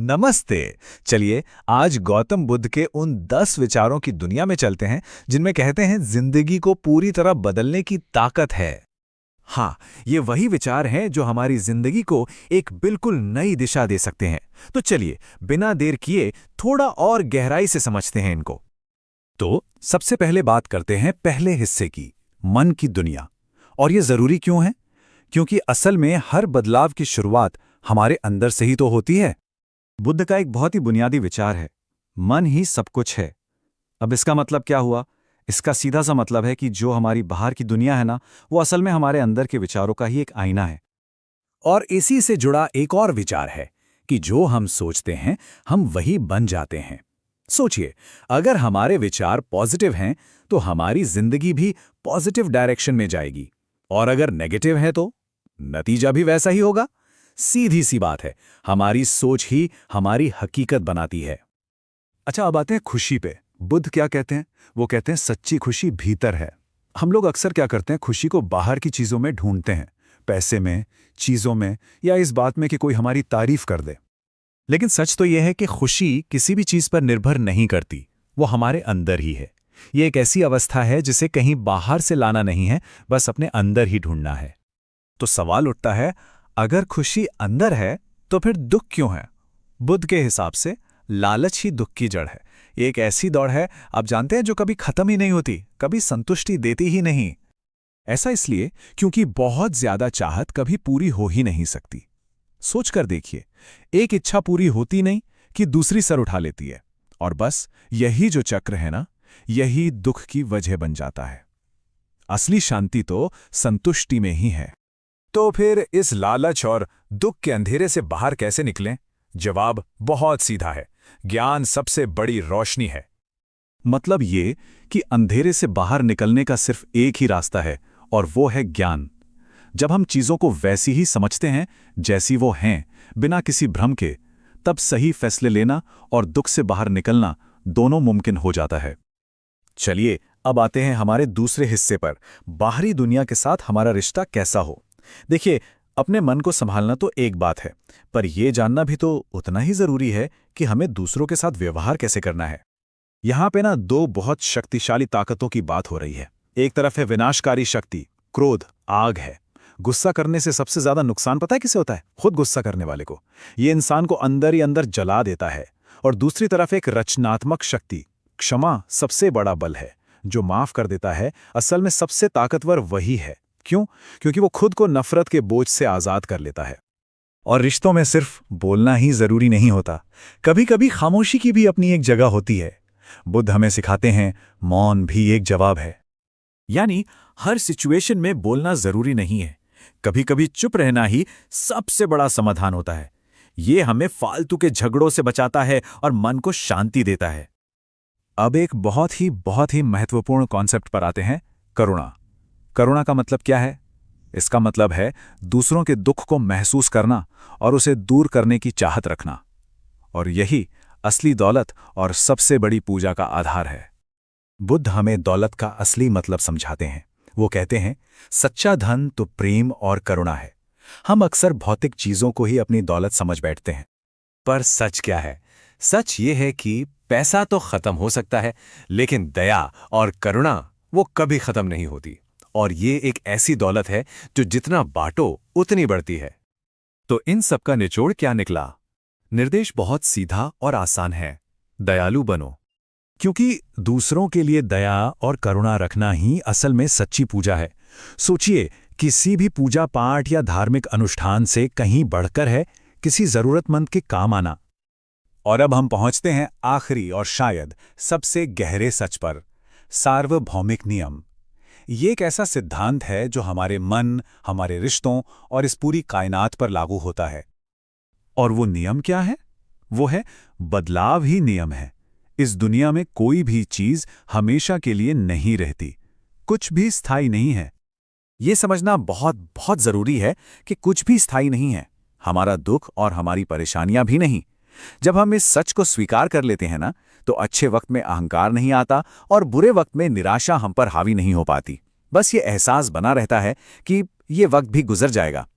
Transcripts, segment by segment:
नमस्ते। चलिए आज गौतम बुद्ध के उन 10 विचारों की दुनिया में चलते हैं जिनमें कहते हैं जिंदगी को पूरी तरह बदलने की ताकत है। हाँ, ये वही विचार हैं जो हमारी जिंदगी को एक बिल्कुल नई दिशा दे सकते हैं। तो चलिए, बिना देर किए थोड़ा और गहराई से समझते हैं इनको। तो सबसे पहले बात करते हैं पहले हिस्से की, मन की दुनिया। और ये जरूरी क्यों है? क्योंकि असल में हर बदलाव की शुरुआत हमारे अंदर से ही तो होती है। बुद्ध का एक बहुत ही बुनियादी विचार है, मन ही सब कुछ है। अब इसका मतलब क्या हुआ? इसका सीधा सा मतलब है कि जो हमारी बाहर की दुनिया है ना, वो असल में हमारे अंदर के विचारों का ही एक आईना है। और इसी से जुड़ा एक और विचार है कि जो हम सोचते हैं, हम वही बन जाते हैं। सोचिए, अगर हमारे विचार पॉजिटिव हैं, तो हमारी जिंदगी भी पॉजिटिव डायरेक्शन में जाएगी। और अगर नेगेटिव है तो नतीजा भी वैसा ही होगा। सीधी सी बात है, हमारी सोच ही हमारी हकीकत बनाती है। अच्छा, अब आते हैं खुशी पे। बुद्ध क्या कहते हैं? वो कहते हैं सच्ची खुशी भीतर है। हम लोग अक्सर क्या करते हैं, खुशी को बाहर की चीजों में ढूंढते हैं, पैसे में, चीजों में, या इस बात में कि कोई हमारी तारीफ कर दे। लेकिन सच तो यह है कि खुशी किसी भी चीज पर निर्भर नहीं करती, वो हमारे अंदर ही है। ये एक ऐसी अवस्था है जिसे कहीं बाहर से लाना नहीं है, बस अपने अंदर ही ढूंढना है। तो सवाल उठता है, अगर खुशी अंदर है तो फिर दुख क्यों है? बुद्ध के हिसाब से लालच ही दुख की जड़ है। ये एक ऐसी दौड़ है, आप जानते हैं, जो कभी खत्म ही नहीं होती, कभी संतुष्टि देती ही नहीं। ऐसा इसलिए क्योंकि बहुत ज्यादा चाहत कभी पूरी हो ही नहीं सकती। सोचकर देखिए, एक इच्छा पूरी होती नहीं कि दूसरी सर उठा लेती है, और बस यही जो चक्र है ना, यही दुख की वजह बन जाता है। असली शांति तो संतुष्टि में ही है। तो फिर इस लालच और दुख के अंधेरे से बाहर कैसे निकलें? जवाब बहुत सीधा है, ज्ञान सबसे बड़ी रोशनी है। मतलब ये कि अंधेरे से बाहर निकलने का सिर्फ एक ही रास्ता है, और वो है ज्ञान। जब हम चीजों को वैसी ही समझते हैं जैसी वो हैं, बिना किसी भ्रम के, तब सही फैसले लेना और दुख से बाहर निकलना दोनों मुमकिन हो जाता है। चलिए, अब आते हैं हमारे दूसरे हिस्से पर, बाहरी दुनिया के साथ हमारा रिश्ता कैसा हो। देखिए, अपने मन को संभालना तो एक बात है, पर यह जानना भी तो उतना ही जरूरी है कि हमें दूसरों के साथ व्यवहार कैसे करना है। यहां पे ना दो बहुत शक्तिशाली ताकतों की बात हो रही है। एक तरफ है विनाशकारी शक्ति, क्रोध, आग है। गुस्सा करने से सबसे ज्यादा नुकसान पता है किसे होता है? खुद गुस्सा करने वाले को। ये इंसान को अंदर ही अंदर जला देता है। और दूसरी तरफ एक रचनात्मक शक्ति, क्षमा, सबसे बड़ा बल है। जो माफ कर देता है, असल में सबसे ताकतवर वही है। क्यों? क्योंकि वो खुद को नफरत के बोझ से आजाद कर लेता है। और रिश्तों में सिर्फ बोलना ही जरूरी नहीं होता, कभी कभी खामोशी की भी अपनी एक जगह होती है। बुद्ध हमें सिखाते हैं, मौन भी एक जवाब है। यानी हर सिचुएशन में बोलना जरूरी नहीं है, कभी कभी चुप रहना ही सबसे बड़ा समाधान होता है। ये हमें फालतू के झगड़ों से बचाता है और मन को शांति देता है। अब एक बहुत ही महत्वपूर्ण कॉन्सेप्ट पर आते हैं, करुणा। करुणा का मतलब क्या है? इसका मतलब है दूसरों के दुख को महसूस करना और उसे दूर करने की चाहत रखना। और यही असली दौलत और सबसे बड़ी पूजा का आधार है। बुद्ध हमें दौलत का असली मतलब समझाते हैं। वो कहते हैं, सच्चा धन तो प्रेम और करुणा है। हम अक्सर भौतिक चीजों को ही अपनी दौलत समझ बैठते हैं, पर सच क्या है? सच ये है कि पैसा तो खत्म हो सकता है, लेकिन दया और करुणा वो कभी खत्म नहीं होती। और ये एक ऐसी दौलत है जो जितना बांटो उतनी बढ़ती है। तो इन सब का निचोड़ क्या निकला? निर्देश बहुत सीधा और आसान है, दयालु बनो। क्योंकि दूसरों के लिए दया और करुणा रखना ही असल में सच्ची पूजा है। सोचिए, किसी भी पूजा पाठ या धार्मिक अनुष्ठान से कहीं बढ़कर है किसी जरूरतमंद के काम आना। और अब हम पहुंचते हैं आखिरी और शायद सबसे गहरे सच पर, सार्वभौमिक नियम। ये एक ऐसा सिद्धांत है जो हमारे मन, हमारे रिश्तों और इस पूरी कायनात पर लागू होता है। और वो नियम क्या है? वो है बदलाव ही नियम है। इस दुनिया में कोई भी चीज हमेशा के लिए नहीं रहती, कुछ भी स्थायी नहीं है। ये समझना बहुत बहुत जरूरी है कि कुछ भी स्थायी नहीं है, हमारा दुख और हमारी परेशानियां भी नहीं। जब हम इस सच को स्वीकार कर लेते हैं ना, तो अच्छे वक्त में अहंकार नहीं आता और बुरे वक्त में निराशा हम पर हावी नहीं हो पाती। बस ये एहसास बना रहता है कि ये वक्त भी गुजर जाएगा।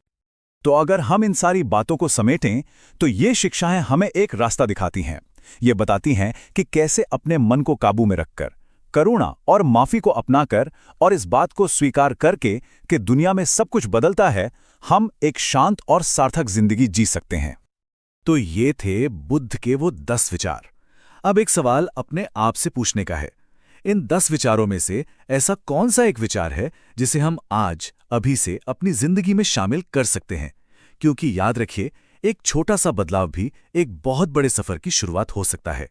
तो अगर हम इन सारी बातों को समेटें तो ये शिक्षाएं हमें एक रास्ता दिखाती हैं। ये बताती हैं कि कैसे अपने मन को काबू में रखकर, करुणा और माफी को अपनाकर और इस बात को स्वीकार करके कि दुनिया में सब कुछ बदलता है, हम एक शांत और सार्थक जिंदगी जी सकते हैं। तो ये थे बुद्ध के वो 10 विचार। अब एक सवाल अपने आप से पूछने का है, इन 10 विचारों में से ऐसा कौन सा एक विचार है जिसे हम आज अभी से अपनी जिंदगी में शामिल कर सकते हैं? क्योंकि याद रखिए, एक छोटा सा बदलाव भी एक बहुत बड़े सफर की शुरुआत हो सकता है।